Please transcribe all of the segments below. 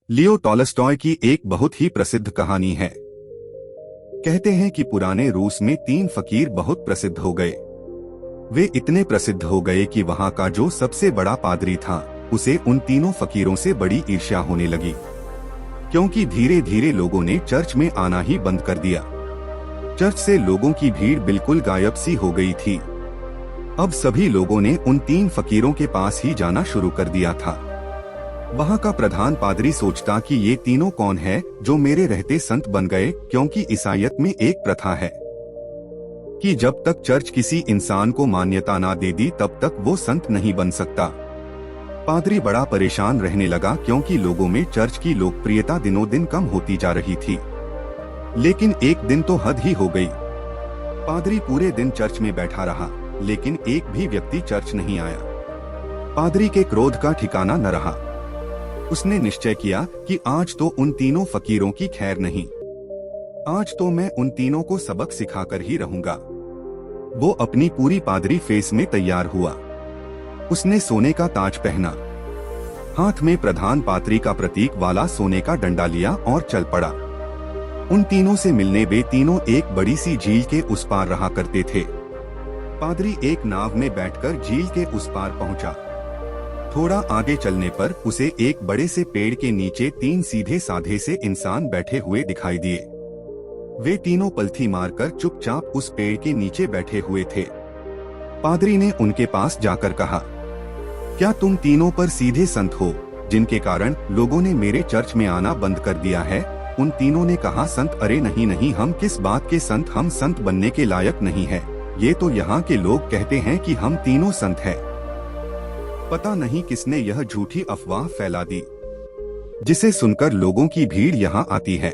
लियो Tolstoy की एक बहुत ही प्रसिद्ध कहानी है। कहते हैं कि पुराने रूस में 3 फकीर बहुत प्रसिद्ध हो गए। वे इतने प्रसिद्ध हो गए कि वहाँ का जो सबसे बड़ा पादरी था, उसे उन तीनों फकीरों से बड़ी ईर्ष्या होने लगी, क्योंकि धीरे धीरे लोगों ने चर्च में आना ही बंद कर दिया। चर्च से लोगों की भीड़ बिल्कुल गायब सी हो गई थी। अब सभी लोगों ने उन 3 फकीरों के पास ही जाना शुरू कर दिया था। वहाँ का प्रधान पादरी सोचता कि ये तीनों कौन है जो मेरे रहते संत बन गए, क्योंकि ईसाईयत में एक प्रथा है कि जब तक चर्च किसी इंसान को मान्यता ना दे दी तब तक वो संत नहीं बन सकता। पादरी बड़ा परेशान रहने लगा, क्योंकि लोगों में चर्च की लोकप्रियता दिनों दिन कम होती जा रही थी। लेकिन एक दिन तो हद ही हो गई। पादरी पूरे दिन चर्च में बैठा रहा, लेकिन एक भी व्यक्ति चर्च नहीं आया। पादरी के क्रोध का ठिकाना न रहा। उसने निश्चय किया कि आज तो उन तीनों फकीरों की खैर नहीं। आज तो मैं उन तीनों को सबक सिखाकर ही रहूंगा। वो अपनी पूरी पादरी फेस में तैयार हुआ। उसने सोने का ताज पहना, हाथ में प्रधान पादरी का प्रतीक वाला सोने का डंडा लिया और चल पड़ा। उन तीनों से मिलने वे तीनों एक बड़ी सी झील के उस पार रहा करते थे। पादरी एक नाव में बैठकर झील के उस पार पहुंचा। थोड़ा आगे चलने पर उसे एक बड़े से पेड़ के नीचे 3 सीधे साधे से इंसान बैठे हुए दिखाई दिए। वे तीनों पलथी मारकर चुपचाप उस पेड़ के नीचे बैठे हुए थे। पादरी ने उनके पास जाकर कहा, क्या तुम तीनों पर सीधे संत हो, जिनके कारण लोगों ने मेरे चर्च में आना बंद कर दिया है? उन तीनों ने कहा, संत? अरे नहीं नहीं, हम किस बात के संत, हम संत बनने के लायक नहीं है। ये तो यहाँ के लोग कहते हैं कि हम तीनों संत हैं। पता नहीं किसने यह झूठी अफवाह फैला दी, जिसे सुनकर लोगों की भीड़ यहाँ आती है।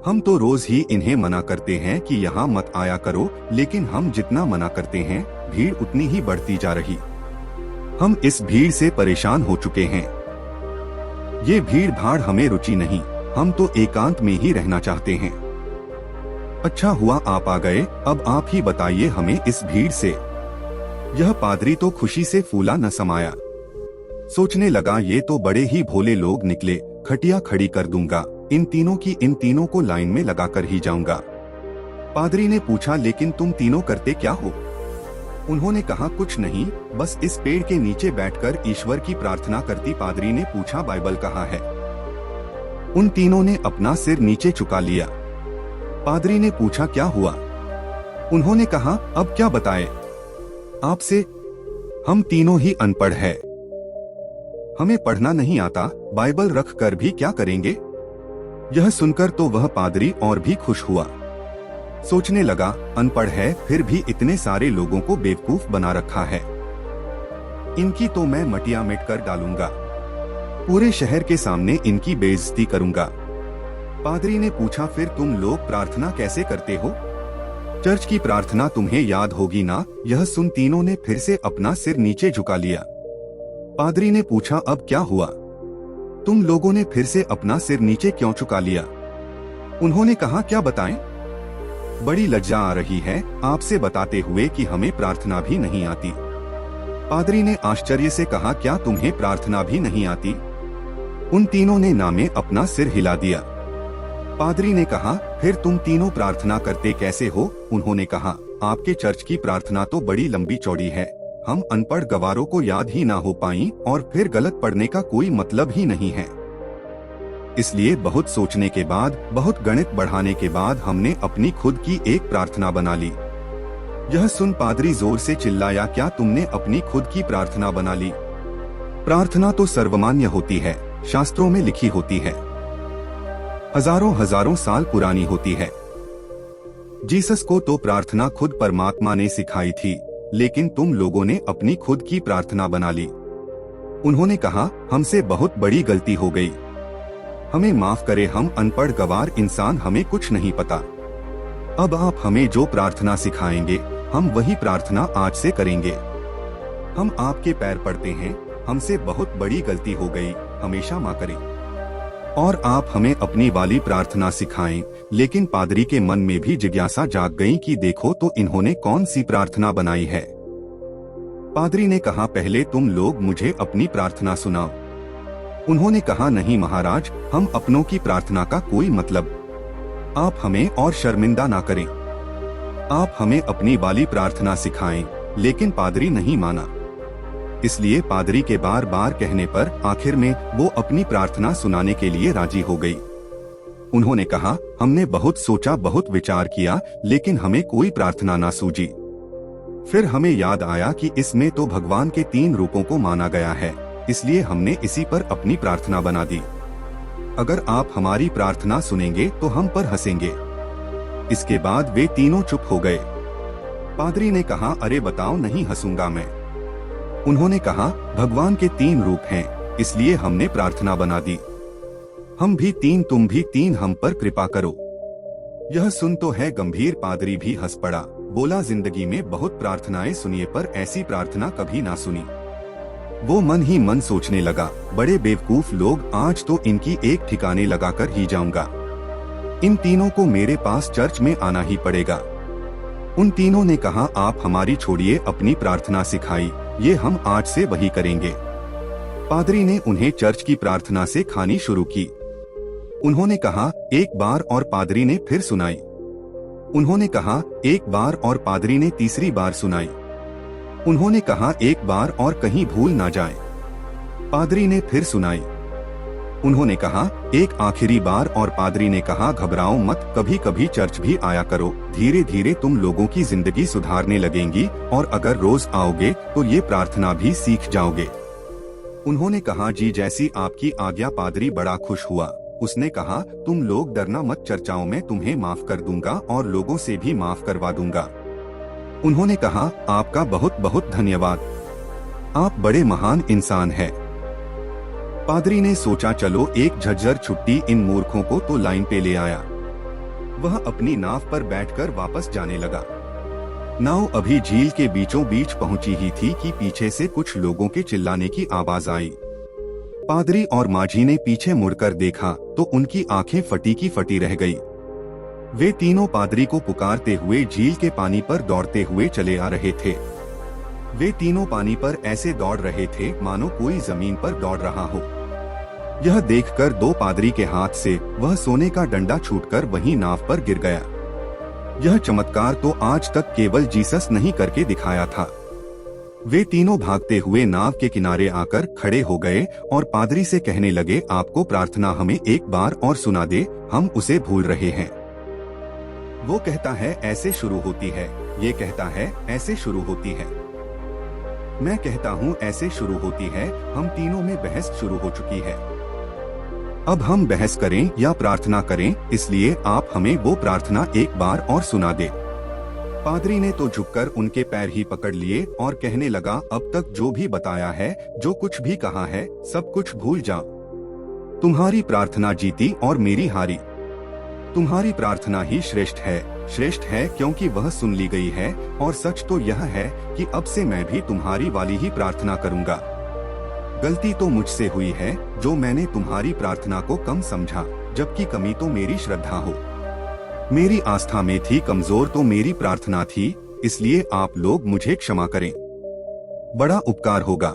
हम तो रोज ही इन्हें मना करते हैं कि यहाँ मत आया करो, लेकिन हम जितना मना करते हैं भीड़ उतनी ही बढ़ती जा रही। हम इस भीड़ से परेशान हो चुके हैं। ये भीड़ भाड़ हमें रुचि नहीं, हम तो एकांत में ही रहना चाहते हैं। अच्छा हुआ आप आ गए, अब आप ही बताइए हमें इस भीड़ से। यह पादरी तो खुशी से फूला न समाया। सोचने लगा, ये तो बड़े ही भोले लोग निकले, खटिया खड़ी कर दूंगा, इन तीनों को लाइन में लगाकर ही जाऊंगा। पादरी ने पूछा, लेकिन तुम तीनों करते क्या हो? उन्होंने कहा, कुछ नहीं, बस इस पेड़ के नीचे बैठकर ईश्वर की प्रार्थना करती। पादरी ने पूछा, बाइबल कहाँ है? उन तीनों ने अपना सिर नीचे झुका लिया। पादरी ने पूछा, क्या हुआ? उन्होंने कहा, अब क्या बताए आपसे, हम तीनों ही अनपढ़ हैं। हमें पढ़ना नहीं आता, बाइबल रख कर भी क्या करेंगे? यह सुनकर तो वह पादरी और भी खुश हुआ। सोचने लगा, अनपढ़ है फिर भी इतने सारे लोगों को बेवकूफ बना रखा है। इनकी तो मैं मटिया मिट कर डालूंगा, पूरे शहर के सामने इनकी बेइज्जती करूंगा। पादरी ने पूछा, फिर तुम लोग प्रार्थना कैसे करते हो? चर्च की प्रार्थना तुम्हें याद होगी ना? यह सुन तीनों ने फिर से अपना सिर नीचे झुका लिया। पादरी ने पूछा, अब क्या हुआ? तुम लोगों ने फिर से अपना सिर नीचे क्यों झुका लिया? उन्होंने कहा, क्या बताएं? बड़ी लज्जा आ रही है आपसे बताते हुए कि हमें प्रार्थना भी नहीं आती। पादरी ने आश्चर्य से कहा, क्या तुम्हें प्रार्थना भी नहीं आती? उन तीनों ने ना में अपना सिर हिला दिया। पादरी ने कहा, फिर तुम तीनों प्रार्थना करते कैसे हो? उन्होंने कहा, आपके चर्च की प्रार्थना तो बड़ी लंबी चौड़ी है, हम अनपढ़ गवारों को याद ही ना हो पाई, और फिर गलत पढ़ने का कोई मतलब ही नहीं है। इसलिए बहुत सोचने के बाद, बहुत गणित बढ़ाने के बाद हमने अपनी खुद की एक प्रार्थना बना ली। यह सुन पादरी जोर से चिल्लाया, क्या तुमने अपनी खुद की प्रार्थना बना ली? प्रार्थना तो सर्वमान्य होती है, शास्त्रों में लिखी होती है, हजारों हजारों साल पुरानी होती है। जीसस को तो प्रार्थना खुद परमात्मा ने सिखाई थी, लेकिन तुम लोगों ने अपनी खुद की प्रार्थना बना ली। उन्होंने कहा, हमसे बहुत बड़ी गलती हो गई, हमें माफ करे, हम अनपढ़ गवार इंसान, हमें कुछ नहीं पता। अब आप हमें जो प्रार्थना सिखाएंगे हम वही प्रार्थना आज से करेंगे। हम आपके पैर पड़ते हैं, हमसे बहुत बड़ी गलती हो गई, हमेशा माफ करें, और आप हमें अपनी वाली प्रार्थना सिखाएं। लेकिन पादरी के मन में भी जिज्ञासा जाग गई कि देखो तो इन्होंने कौन सी प्रार्थना बनाई है। पादरी ने कहा, पहले तुम लोग मुझे अपनी प्रार्थना सुनाओ। उन्होंने कहा, नहीं महाराज, हम अपनों की प्रार्थना का कोई मतलब। आप हमें और शर्मिंदा ना करें। आप हमें अपनी वाली प्रार्थना सिखाएं। लेकिन पादरी नहीं माना। इसलिए पादरी के बार बार कहने पर आखिर में वो अपनी प्रार्थना सुनाने के लिए राजी हो गई। उन्होंने कहा, हमने बहुत सोचा, बहुत विचार किया, लेकिन हमें कोई प्रार्थना ना सूझी। फिर हमें याद आया कि इसमें तो भगवान के 3 रूपों को माना गया है, इसलिए हमने इसी पर अपनी प्रार्थना बना दी। अगर आप हमारी प्रार्थना सुनेंगे तो हम पर हंसेंगे। इसके बाद वे तीनों चुप हो गए। पादरी ने कहा, अरे बताओ, नहीं हंसूंगा मैं। उन्होंने कहा, भगवान के 3 रूप हैं, इसलिए हमने प्रार्थना बना दी। हम भी 3, तुम भी 3, हम पर कृपा करो। यह सुन तो है गंभीर पादरी भी हंस पड़ा। बोला, जिंदगी में बहुत प्रार्थनाएं सुनिए पर ऐसी प्रार्थना कभी ना सुनी। वो मन ही मन सोचने लगा, बड़े बेवकूफ लोग, आज तो इनकी एक ठिकाने लगाकर ही जाऊंगा। इन तीनों को मेरे पास चर्च में आना ही पड़ेगा। उन तीनों ने कहा, आप हमारी छोड़िए, अपनी प्रार्थना सिखाई, ये हम आज से वही करेंगे। पादरी ने उन्हें चर्च की प्रार्थना से खानी शुरू की। उन्होंने कहा, एक बार, और पादरी ने फिर सुनाई। उन्होंने कहा, एक बार, और पादरी ने तीसरी बार सुनाई। उन्होंने कहा, एक बार और, कहीं भूल ना जाए। पादरी ने फिर सुनाई। उन्होंने कहा, एक आखिरी बार, और पादरी ने कहा, घबराओ मत, कभी कभी चर्च भी आया करो, धीरे धीरे तुम लोगों की जिंदगी सुधारने लगेंगी, और अगर रोज आओगे तो ये प्रार्थना भी सीख जाओगे। उन्होंने कहा, जी जैसी आपकी आज्ञा। पादरी बड़ा खुश हुआ। उसने कहा, तुम लोग डरना मत, चर्चाओं में तुम्हें माफ कर दूंगा और लोगों से भी माफ करवा दूंगा। उन्होंने कहा, आपका बहुत बहुत धन्यवाद, आप बड़े महान इंसान हैं। पादरी ने सोचा, चलो एक झज्जर छुट्टी इन मूर्खों को तो लाइन पे ले आया। वह अपनी नाव पर बैठकर वापस जाने लगा। नाव अभी झील के बीचों बीच पहुंची ही थी कि पीछे से कुछ लोगों के चिल्लाने की आवाज आई। पादरी और माझी ने पीछे मुड़कर देखा तो उनकी आंखें फटी की फटी रह गई। वे तीनों पादरी को पुकारते हुए झील के पानी पर दौड़ते हुए चले आ रहे थे। वे तीनों पानी पर ऐसे दौड़ रहे थे मानो कोई जमीन पर दौड़ रहा हो। यह देखकर 2 पादरी के हाथ से वह सोने का डंडा छूटकर वहीं नाव पर गिर गया। यह चमत्कार तो आज तक केवल जीसस नहीं करके दिखाया था। वे तीनों भागते हुए नाव के किनारे आकर खड़े हो गए और पादरी से कहने लगे, आपको प्रार्थना हमें एक बार और सुना दे, हम उसे भूल रहे हैं। वो कहता है ऐसे शुरू होती है, ये कहता है ऐसे शुरू होती है, मैं कहता हूँ ऐसे शुरू होती है। हम तीनों में बहस शुरू हो चुकी है। अब हम बहस करें या प्रार्थना करें, इसलिए आप हमें वो प्रार्थना एक बार और सुना दे। पादरी ने तो झुककर उनके पैर ही पकड़ लिए और कहने लगा, अब तक जो भी बताया है, जो कुछ भी कहा है, सब कुछ भूल जाओ। तुम्हारी प्रार्थना जीती और मेरी हारी। तुम्हारी प्रार्थना ही श्रेष्ठ है क्योंकि वह सुन ली गई है, और सच तो यह है कि अब से मैं भी तुम्हारी वाली ही प्रार्थना करूंगा। गलती तो मुझसे हुई है जो मैंने तुम्हारी प्रार्थना को कम समझा, जबकि कमी तो मेरी श्रद्धा हो। मेरी आस्था में थी कमजोर तो मेरी प्रार्थना थी, इसलिए आप लोग मुझे क्षमा करें, बड़ा उपकार होगा।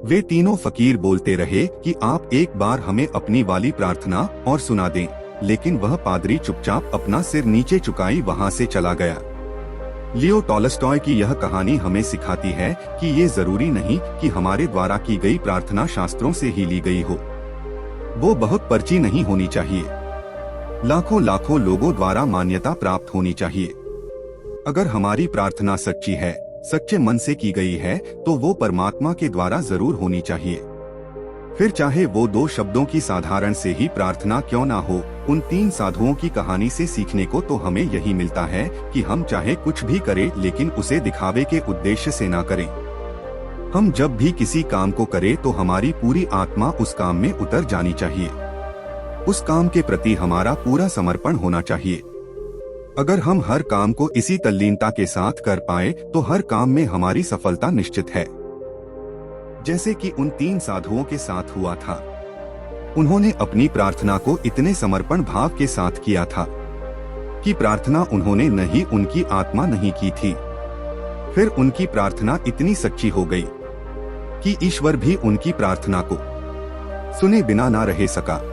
वे तीनों फकीर बोलते रहे कि आप एक बार हमें अपनी वाली प्रार्थना और सुना दें, लेकिन वह पादरी चुपचाप अपना सिर नीचे झुकाई वहां से चला गया। लियो टॉलस्टॉय की यह कहानी हमें सिखाती है कि ये जरूरी नहीं कि हमारे द्वारा की गई प्रार्थना शास्त्रों से ही ली गई हो। वो बहुत पर्ची नहीं होनी चाहिए, लाखों लाखों लोगों द्वारा मान्यता प्राप्त होनी चाहिए। अगर हमारी प्रार्थना सच्ची है, सच्चे मन से की गई है, तो वो परमात्मा के द्वारा जरूर होनी चाहिए। फिर चाहे वो 2 शब्दों की साधारण से ही प्रार्थना क्यों ना हो। उन 3 साधुओं की कहानी से सीखने को तो हमें यही मिलता है कि हम चाहे कुछ भी करें, लेकिन उसे दिखावे के उद्देश्य से ना करें। हम जब भी किसी काम को करें तो हमारी पूरी आत्मा उस काम में उतर जानी चाहिए। उस काम के प्रति हमारा पूरा समर्पण होना चाहिए। अगर हम हर काम को इसी तल्लीनता के साथ कर पाए तो हर काम में हमारी सफलता निश्चित है, जैसे कि उन 3 साधुओं के साथ हुआ था। उन्होंने अपनी प्रार्थना को इतने समर्पण भाव के साथ किया था कि प्रार्थना उन्होंने नहीं, उनकी आत्मा नहीं की थी। फिर उनकी प्रार्थना इतनी सच्ची हो गई कि ईश्वर भी उनकी प्रार्थना को सुने बिना ना रह सका।